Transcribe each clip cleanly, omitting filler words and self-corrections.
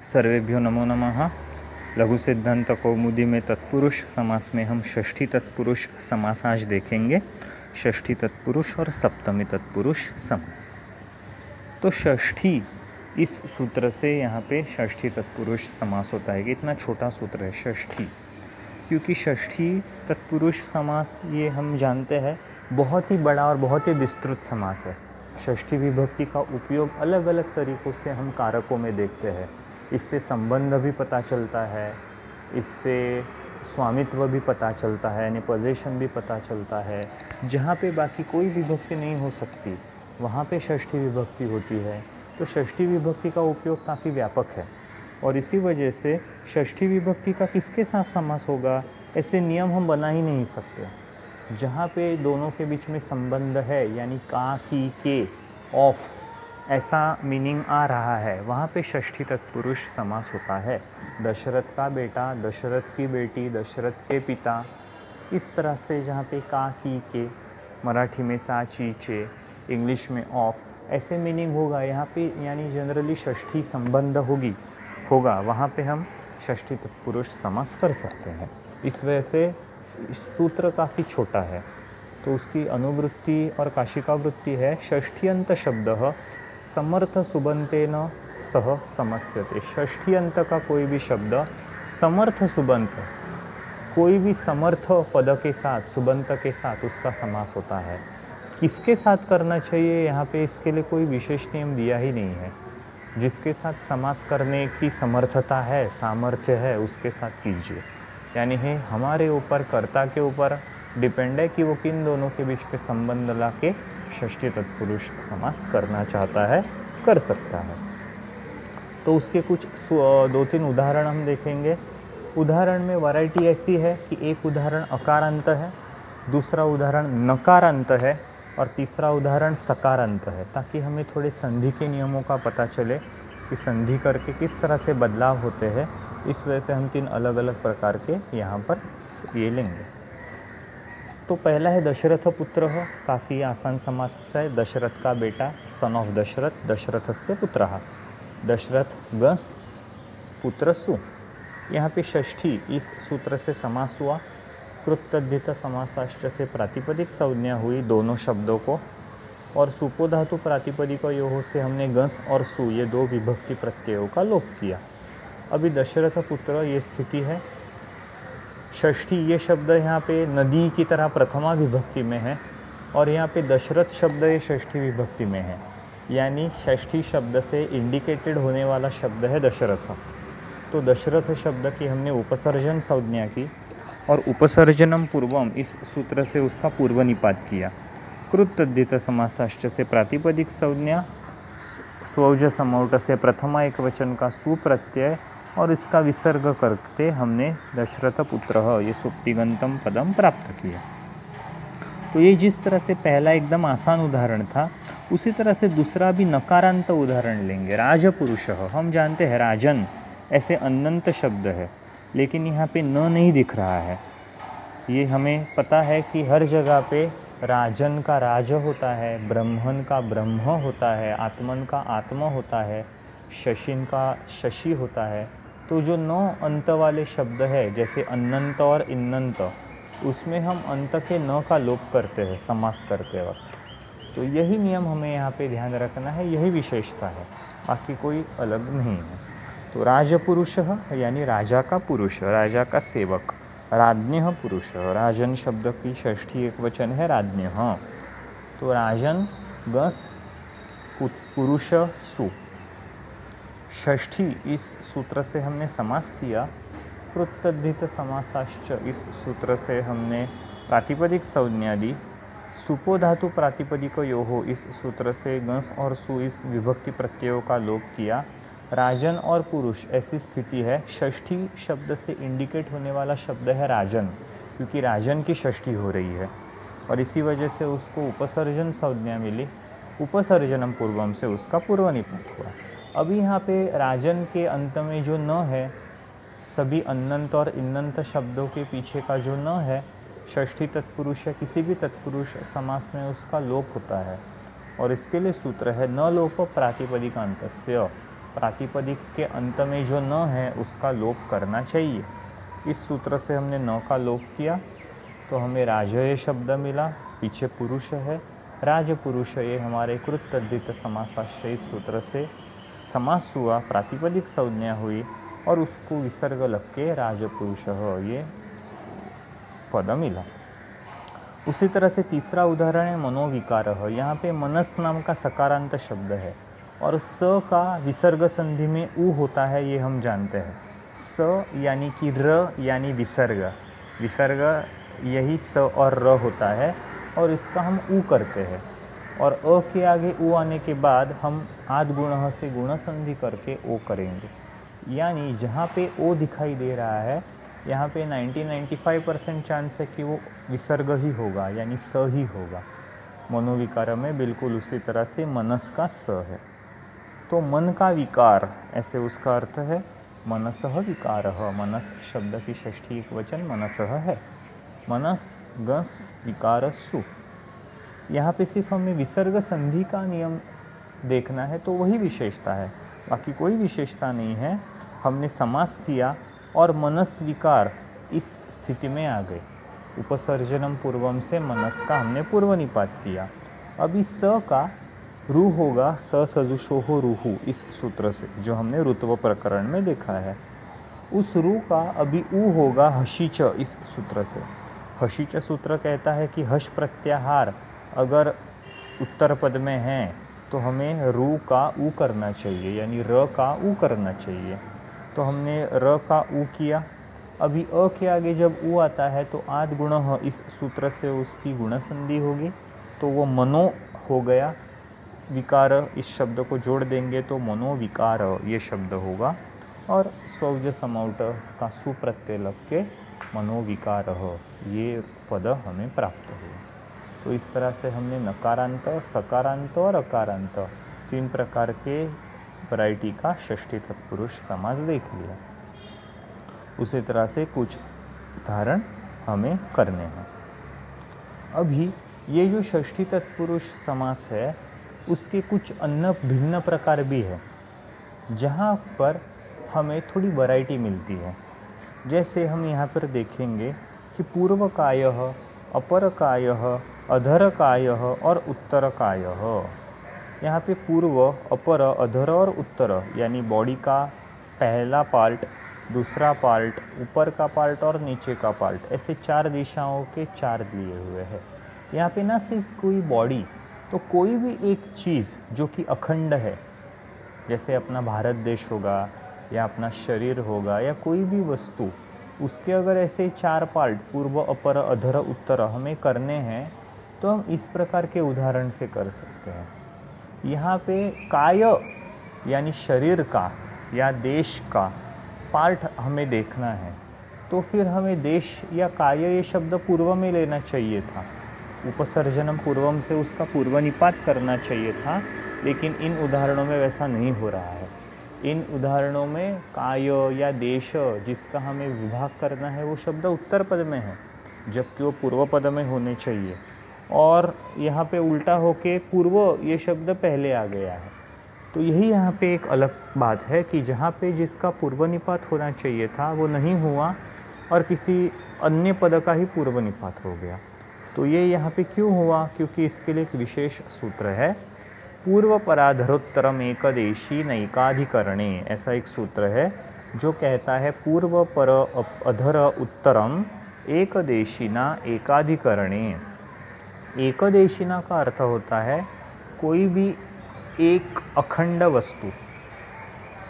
सर्वेभ्यो नमो नमः। लघु सिद्धांत कौमुदी में तत्पुरुष समास में हम षष्ठी तत्पुरुष समास आज देखेंगे। षष्ठी तत्पुरुष और सप्तमी तत्पुरुष समास। तो षष्ठी इस सूत्र से यहाँ पे षष्ठी तत्पुरुष समास होता है कि इतना छोटा सूत्र है षष्ठी, क्योंकि षष्ठी तत्पुरुष समास ये हम जानते हैं बहुत ही बड़ा और बहुत ही विस्तृत समास है। षष्ठी विभक्ति का उपयोग अलग अलग तरीक़ों से हम कारकों में देखते हैं। इससे संबंध भी पता चलता है, इससे स्वामित्व भी पता चलता है, यानी पोजीशन भी पता चलता है। जहाँ पे बाकी कोई विभक्ति नहीं हो सकती वहाँ पे षष्ठी विभक्ति होती है। तो षष्ठी विभक्ति का उपयोग काफ़ी व्यापक है और इसी वजह से षष्ठी विभक्ति का किसके साथ समास होगा ऐसे नियम हम बना ही नहीं सकते। जहाँ पे दोनों के बीच में संबंध है, यानी का, की, के, ऑफ ऐसा मीनिंग आ रहा है, वहाँ पे षष्ठी तत्पुरुष समास होता है। दशरथ का बेटा, दशरथ की बेटी, दशरथ के पिता, इस तरह से जहाँ पे का, की, के, मराठी में चा, ची, चे, इंग्लिश में ऑफ, ऐसे मीनिंग होगा यहाँ पे, यानी जनरली षष्ठी संबंध होगा वहाँ पे हम षष्ठी तत्पुरुष समास कर सकते हैं। इस वजह से सूत्र काफ़ी छोटा है। तो उसकी अनुवृत्ति और काशिकावृत्ति है षष्ठ्यंत शब्द समर्थ सुबंतेन सह समस्यते। षष्ठी अंत का कोई भी शब्द समर्थ सुबंत, कोई भी समर्थ पद के साथ, सुबंत के साथ उसका समास होता है। किसके साथ करना चाहिए यहाँ पे इसके लिए कोई विशेष नियम दिया ही नहीं है। जिसके साथ समास करने की समर्थता है, सामर्थ्य है, उसके साथ कीजिए। यानी है हमारे ऊपर, कर्ता के ऊपर डिपेंड है कि वो किन दोनों के बीच के संबंध ला के षष्ठी तत्पुरुष समास करना चाहता है, कर सकता है। तो उसके कुछ 2-3 उदाहरण हम देखेंगे। उदाहरण में वैरायटी ऐसी है कि एक उदाहरण अकारांत है, दूसरा उदाहरण नकारांत है और तीसरा उदाहरण सकारांत है, ताकि हमें थोड़े संधि के नियमों का पता चले कि संधि करके किस तरह से बदलाव होते हैं। इस वजह से हम 3 अलग अलग प्रकार के यहाँ पर ये लेंगे। तो पहला है दशरथ पुत्र, काफ़ी आसान समास है। दशरथ का बेटा, सन ऑफ दशरथ, दशरथस्य पुत्रः। दशरथ गस, पुत्र सु। यहाँ पे षष्ठी इस सूत्र से समास हुआ। कृतद्धित समासाश्च से प्रातिपदिक संज्ञा हुई दोनों शब्दों को, और सुपो धातु प्रातिपदिक योह से हमने गस और सु ये 2 विभक्ति प्रत्ययों का लोप किया। अभी दशरथ पुत्र ये स्थिति है। षष्ठी ये शब्द यहाँ पे नदी की तरह प्रथमा विभक्ति में है और यहाँ पे दशरथ शब्द ये षष्ठी विभक्ति में है, यानी षष्ठी शब्द से इंडिकेटेड होने वाला शब्द है दशरथ। तो दशरथ शब्द की हमने उपसर्जन संज्ञा की और उपसर्जनम पूर्वम इस सूत्र से उसका पूर्व निपात किया। कृतद्धित समासाश्च से प्रातिपदिक संज्ञा, स्वौज समौट से प्रथमा एक वचन का सुप्रत्यय और इसका विसर्ग करके हमने दशरथ पुत्र ये सुप्तिगंतम पदम प्राप्त किया। तो ये जिस तरह से पहला एकदम आसान उदाहरण था, उसी तरह से दूसरा भी नकारांत उदाहरण लेंगे। राजपुरुष, हम जानते हैं राजन ऐसे अनंत शब्द है, लेकिन यहाँ पे न नहीं दिख रहा है। ये हमें पता है कि हर जगह पे राजन का राज होता है, ब्रह्मन का ब्रह्म होता है, आत्मन का आत्मा होता है, शशिन का शशि होता है। तो जो 9 अंत वाले शब्द है, जैसे अनंत और इन्नंत, उसमें हम अंत के न का लोप करते हैं समास करते वक्त। तो यही नियम हमें यहाँ पे ध्यान रखना है, यही विशेषता है, बाकी कोई अलग नहीं है। तो राजपुरुष यानी राजा का पुरुष, राजा का सेवक। राज्ञः पुरुष, राजन शब्द की षष्ठी एक वचन है राज्ञः। तो राजन गस, पुरुष सु। षष्ठी इस सूत्र से हमने समास किया। कृतद्धित समासाश्च इस सूत्र से हमने प्रातिपदिक संज्ञा दी। सुपो धातु प्रातिपदिक योहो इस सूत्र से गस और सु इस विभक्ति प्रत्ययों का लोप किया। राजन और पुरुष ऐसी स्थिति है। षष्ठी शब्द से इंडिकेट होने वाला शब्द है राजन, क्योंकि राजन की षष्ठी हो रही है और इसी वजह से उसको उपसर्जन संज्ञा मिली। उपसर्जनम पूर्वम से उसका पूर्व निपात हुआ। अभी यहाँ पे राजन के अंत में जो न है, सभी अनंत और इन्नंत शब्दों के पीछे का जो न है, षष्ठी तत्पुरुष या किसी भी तत्पुरुष समास में उसका लोप होता है और इसके लिए सूत्र है न लोप प्रातिपदिकांतस्य। प्रातिपदिक के अंत में जो न है उसका लोप करना चाहिए। इस सूत्र से हमने न का लोप किया तो हमें राजय शब्द मिला, पीछे पुरुष है, राजपुरुष, ये हमारे कृत तद्धित समासाश्रयी सूत्र से समास हुआ, प्रातिपदिक संज्ञा हुई और उसको विसर्ग लग के राजपुरुष ये पद मिला। उसी तरह से तीसरा उदाहरण है मनोविकार। यहाँ पे मनस नाम का सकारांत शब्द है और स का विसर्ग संधि में उ होता है, ये हम जानते हैं। स यानी कि र यानी विसर्ग, विसर्ग यही स और र होता है और इसका हम उ करते हैं और अ के आगे उ आने के बाद हम आद गुण से गुण संधि करके ओ करेंगे। यानी जहाँ पे ओ दिखाई दे रहा है यहाँ पे 90-95% चांस है कि वो विसर्ग ही होगा, यानी स ही होगा। मनोविकार में बिल्कुल उसी तरह से मनस का स है। तो मन का विकार, ऐसे उसका अर्थ है मनसः विकारः। मनस शब्द की षष्ठी एक वचन मनसः है। मनस गस विकारसु। यहाँ पे सिर्फ हमें विसर्ग संधि का नियम देखना है, तो वही विशेषता है, बाकी कोई विशेषता नहीं है। हमने समास किया और मनस विकार इस स्थिति में आ गए। उपसर्जनम पूर्वम से मनस का हमने पूर्व निपात किया। अभी स का रू होगा, स सजुषो हो रूहु, इस सूत्र से जो हमने ऋत्व प्रकरण में देखा है। उस रू का अभी उ होगा हशीच, इस सूत्र से। हशीच सूत्र कहता है कि हश प्रत्याहार अगर उत्तर पद में है तो हमें रू का उ करना चाहिए, यानी र का उ करना चाहिए। तो हमने र का उ किया। अभी अ के आगे जब उ आता है तो आद गुण इस सूत्र से उसकी गुण संधि होगी, तो वो मनो हो गया। विकार इस शब्द को जोड़ देंगे तो मनोविकार ये शब्द होगा और स्वौज समाउट का सुप्रत्यय लग के मनोविकार ये पद हमें प्राप्त हुआ। तो इस तरह से हमने नकारांत, सकारांत और अकारांत तीन प्रकार के वैरायटी का षष्ठी तत्पुरुष समास देख लिया। उसी तरह से कुछ उदाहरण हमें करने हैं। अभी ये जो षष्ठी तत्पुरुष समास है उसके कुछ अन्य भिन्न प्रकार भी है जहाँ पर हमें थोड़ी वैरायटी मिलती है। जैसे हम यहाँ पर देखेंगे कि पूर्वकायः, अपरकायः, अधरकायः और उत्तरकायः। यहाँ पे पूर्व, अपर, अधर और उत्तर यानी बॉडी का पहला पार्ट, दूसरा पार्ट, ऊपर का पार्ट और नीचे का पार्ट, ऐसे चार दिशाओं के चार लिए हुए हैं। यहाँ पे ना सिर्फ कोई बॉडी, तो कोई भी एक चीज़ जो कि अखंड है, जैसे अपना भारत देश होगा या अपना शरीर होगा या कोई भी वस्तु, उसके अगर ऐसे चार पार्ट पूर्व, अपर, अधर, उत्तर हमें करने हैं तो हम इस प्रकार के उदाहरण से कर सकते हैं। यहाँ पे काय यानी शरीर का या देश का पार्ट हमें देखना है, तो फिर हमें देश या काय ये शब्द पूर्व में लेना चाहिए था। उपसर्जनम पूर्वम से उसका पूर्व निपात करना चाहिए था, लेकिन इन उदाहरणों में वैसा नहीं हो रहा है। इन उदाहरणों में काय या देश जिसका हमें विभाग करना है वो शब्द उत्तर पद में है, जबकि वो पूर्व पद में होने चाहिए। और यहाँ पे उल्टा होके पूर्व ये शब्द पहले आ गया है। तो यही यहाँ पे एक अलग बात है कि जहाँ पे जिसका पूर्व निपात होना चाहिए था वो नहीं हुआ और किसी अन्य पद का ही पूर्व निपात हो गया। तो ये यहाँ पे क्यों हुआ? क्योंकि इसके लिए एक विशेष सूत्र है, पूर्व पराधरोत्तरम एकदेशी नैकाधिकरणे। ऐसा एक सूत्र है जो कहता है पूर्व पर अधर उत्तरम एकदेशिना एकाधिकरणे। एकदेशिना का अर्थ होता है कोई भी एक अखंड वस्तु,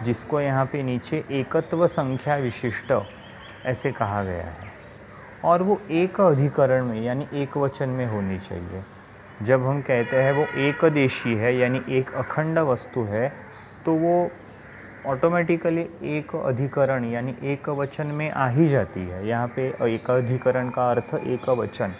जिसको यहाँ पे नीचे एकत्व संख्या विशिष्ट ऐसे कहा गया है, और वो एक अधिकरण में यानी एक वचन में होनी चाहिए। जब हम कहते हैं वो एकदेशी है यानी एक अखंड वस्तु है, तो वो ऑटोमेटिकली एक अधिकरण यानी एक वचन में आ ही जाती है। यहाँ पे एक अधिकरण का अर्थ एक वचन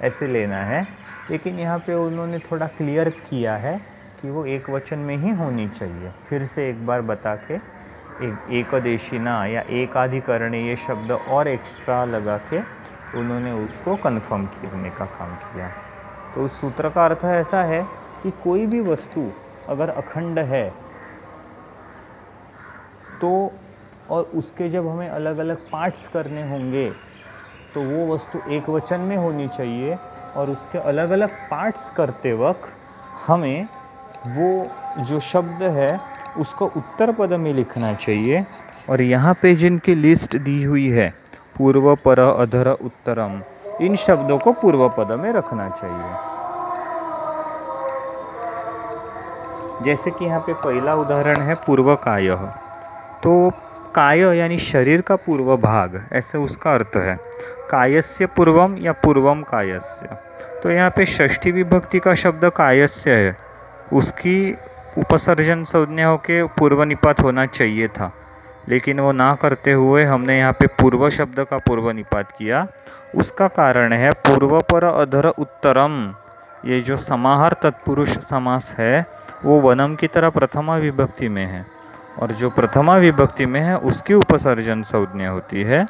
ऐसे लेना है, लेकिन यहाँ पे उन्होंने थोड़ा क्लियर किया है कि वो एक वचन में ही होनी चाहिए। फिर से एक बार बता के एकदेशिना या एकाधिकरण ये शब्द और एक्स्ट्रा लगा के उन्होंने उसको कन्फर्म करने का काम किया। तो उस सूत्र का अर्थ ऐसा है कि कोई भी वस्तु अगर अखंड है तो और उसके जब हमें अलग अलग पार्ट्स करने होंगे तो वो वस्तु एक वचन में होनी चाहिए, और उसके अलग अलग पार्ट्स करते वक्त हमें वो जो शब्द है उसको उत्तर पद में लिखना चाहिए। और यहाँ पे जिनकी लिस्ट दी हुई है पूर्व पर अधर उत्तरम, इन शब्दों को पूर्व पद में रखना चाहिए। जैसे कि यहाँ पे पहला उदाहरण है पूर्व काय, तो काय यानी शरीर का पूर्व भाग, ऐसे उसका अर्थ है। कायस्य पूर्वम या पूर्वम कायस्य, तो यहाँ पे षष्ठी विभक्ति का शब्द कायस्य है, उसकी उपसर्जन संज्ञा होके पूर्व निपात होना चाहिए था, लेकिन वो ना करते हुए हमने यहाँ पे पूर्व शब्द का पूर्व निपात किया। उसका कारण है पूर्व पर अधर उत्तरम, ये जो समाहार तत्पुरुष समास है वो वनम की तरह प्रथमा विभक्ति में है, और जो प्रथमा विभक्ति में है उसकी उपसर्जन संज्ञा होती है,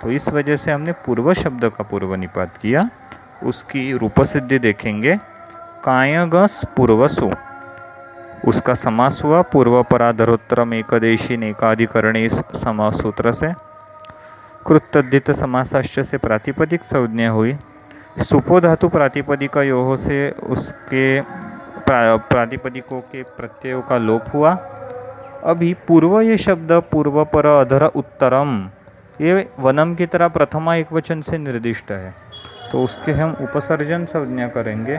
तो इस वजह से हमने पूर्व शब्द का पूर्व निपात किया। उसकी रूपसिद्धि देखेंगे, कायगस पूर्वसु, उसका समास हुआ पूर्व पराधरोत्तरम एकदेशी एकाधिकरणे इस समास सूत्र से। कृतद्धित समासाश्च से प्रातिपदिक संज्ञा हुई। सुपो धातु प्रातिपदिका योह से उसके प्रातिपदिकों के प्रत्ययों का लोप हुआ। अभी पूर्व ये शब्द पूर्व पर अधर उत्तरम, ये वनम की तरह प्रथमा एक वचन से निर्दिष्ट है, तो उसके हम उपसर्जन संज्ञा करेंगे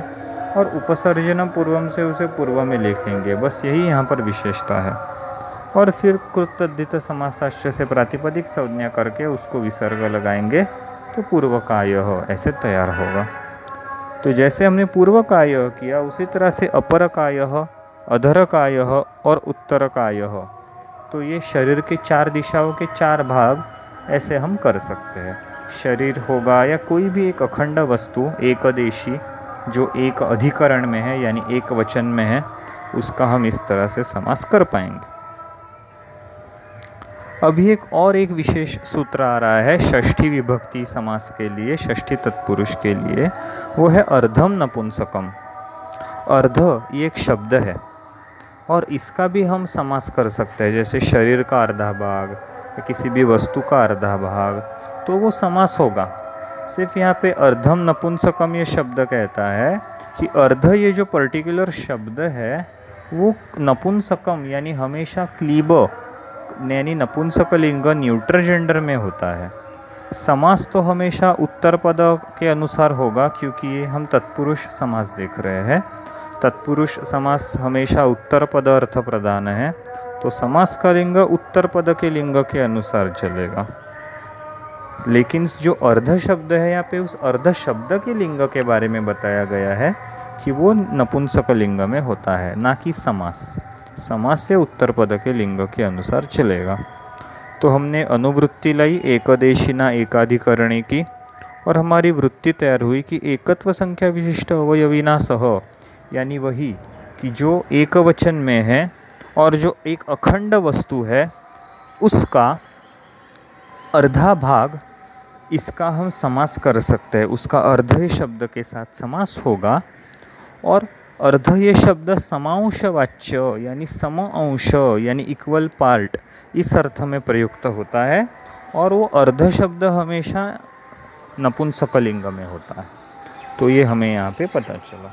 और उपसर्जन पूर्वम से उसे पूर्व में लिखेंगे, बस यही यहाँ पर विशेषता है। और फिर कृतद्धित समासाश्च से प्रातिपदिक संज्ञा करके उसको विसर्ग लगाएंगे तो पूर्व काय ऐसे तैयार होगा। तो जैसे हमने पूर्व काय किया उसी तरह से अपर काय, अधर काय और उत्तर काय, तो ये शरीर के चार दिशाओं के चार भाग ऐसे हम कर सकते हैं। शरीर होगा या कोई भी एक अखंड वस्तु एकदेशी जो एक अधिकरण में है यानी एक वचन में है, उसका हम इस तरह से समास कर पाएंगे। अभी एक विशेष सूत्र आ रहा है षष्ठी विभक्ति समास के लिए, षष्ठी तत्पुरुष के लिए, वो है अर्धम नपुंसकम। अर्ध ये एक शब्द है और इसका भी हम समास कर सकते हैं, जैसे शरीर का आधा भाग या किसी भी वस्तु का आधा भाग, तो वो समास होगा। सिर्फ यहाँ पे अर्धम नपुंसकम ये शब्द कहता है कि अर्ध ये जो पर्टिकुलर शब्द है वो नपुंसकम यानी हमेशा क्लीब यानी नपुंसक लिंग न्यूट्रल जेंडर में होता है। समास तो हमेशा उत्तर पद के अनुसार होगा, क्योंकि हम तत्पुरुष समास देख रहे हैं। तत्पुरुष समास हमेशा उत्तर पद अर्थ प्रधान है, तो समास का लिंग उत्तर पद के लिंग के अनुसार चलेगा। लेकिन जो अर्ध शब्द है यहाँ पे उस अर्ध शब्द के लिंग के बारे में बताया गया है कि वो नपुंसक लिंग में होता है, ना कि समास। समास से उत्तर पद के लिंग के अनुसार चलेगा। तो हमने अनुवृत्ति लाई एकदेशिना एकाधिकरणी की, और हमारी वृत्ति तैयार हुई कि एकत्व संख्या विशिष्ट अवयविना सह, यानी वही कि जो एक वचन में है और जो एक अखंड वस्तु है उसका अर्धा भाग, इसका हम समास कर सकते हैं। उसका अर्ध शब्द के साथ समास होगा, और अर्ध ये शब्द समांश वाच्य यानी सम अंश यानी इक्वल पार्ट इस अर्थ में प्रयुक्त होता है, और वो अर्ध शब्द हमेशा नपुंसक लिंग में होता है। तो ये हमें यहाँ पे पता चला।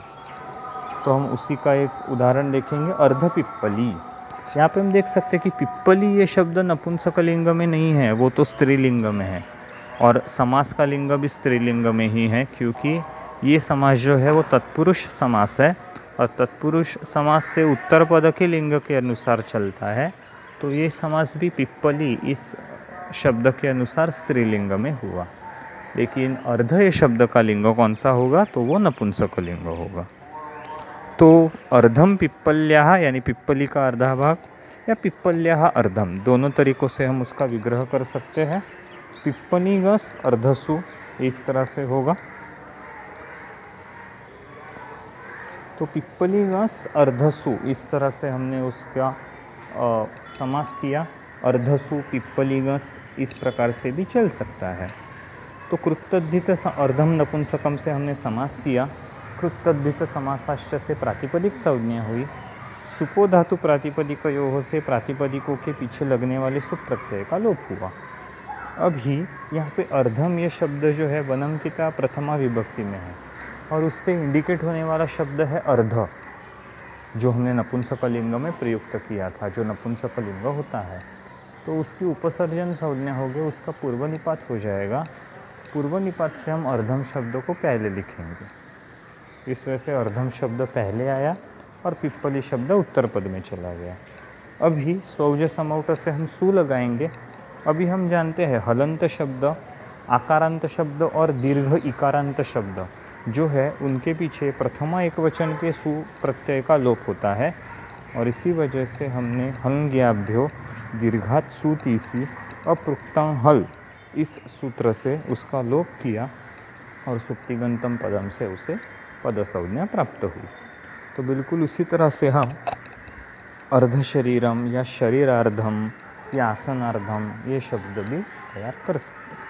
तो हम उसी का एक उदाहरण देखेंगे, अर्ध पिप्पली। यहाँ पे हम देख सकते हैं कि पिप्पली ये शब्द नपुंसक लिंग में नहीं है, वो तो स्त्रीलिंग में है, और समास का लिंग भी स्त्रीलिंग में ही है, क्योंकि ये समास जो है वो तत्पुरुष समास है, और तत्पुरुष समास से उत्तर पद के लिंग के अनुसार चलता है। तो ये समास भी पिप्पली इस शब्द के अनुसार स्त्रीलिंग में हुआ। लेकिन अर्ध ये शब्द का लिंग कौन सा होगा, तो वो नपुंसक लिंग होगा। तो अर्धम पिप्पल्याः यानी पिप्पली का अर्धा भाग, या पिप्पल्याः अर्धम, दोनों तरीक़ों से हम उसका विग्रह कर सकते हैं। पिप्पनीगस अर्धसु इस तरह से होगा। तो पिप्पलीगस अर्धसु इस तरह से हमने उसका समास किया। अर्धसु पिप्पलीगस इस प्रकार से भी चल सकता है। तो कृतद्धित अर्धम नपुंसकम से हमने समास किया। कृतद्धित समासाश्च से प्रातिपदिक संज्ञा हुई। सुपो धातु प्रातिपदिकयोः से प्रातिपदिकों के पीछे लगने वाले सुप प्रत्यय का लोप हुआ। अभी यहाँ पे अर्धम ये शब्द जो है वनंकिता प्रथमा विभक्ति में है और उससे इंडिकेट होने वाला शब्द है अर्ध, जो हमने नपुंसकलिंग में प्रयुक्त किया था, जो नपुंसकलिंग होता है। तो उसकी उपसर्जन संज्ञा हो गई, उसका पूर्व निपात हो जाएगा। पूर्व निपात से हम अर्धम शब्द को पहले लिखेंगे, इस वजह से अर्धम शब्द पहले आया और पिप्पली शब्द उत्तर पद में चला गया। अभी स्वौज समौट से हम सु लगाएंगे। अभी हम जानते हैं हलंत शब्द, आकारांत शब्द और दीर्घ इकारांत शब्द जो है उनके पीछे प्रथमा एक वचन के सु प्रत्यय का लोप होता है, और इसी वजह से हमने हंग्याभ्यो दीर्घात सुतीसी अपृक्तं हल इस सूत्र से उसका लोप किया और सुप्तिगंतम पदम से उसे पद संज्ञा प्राप्त हुई। तो बिल्कुल उसी तरह से हम अर्ध शरीरम या शरीरार्धम या आसनार्धम ये शब्द भी तैयार कर सकते हैं।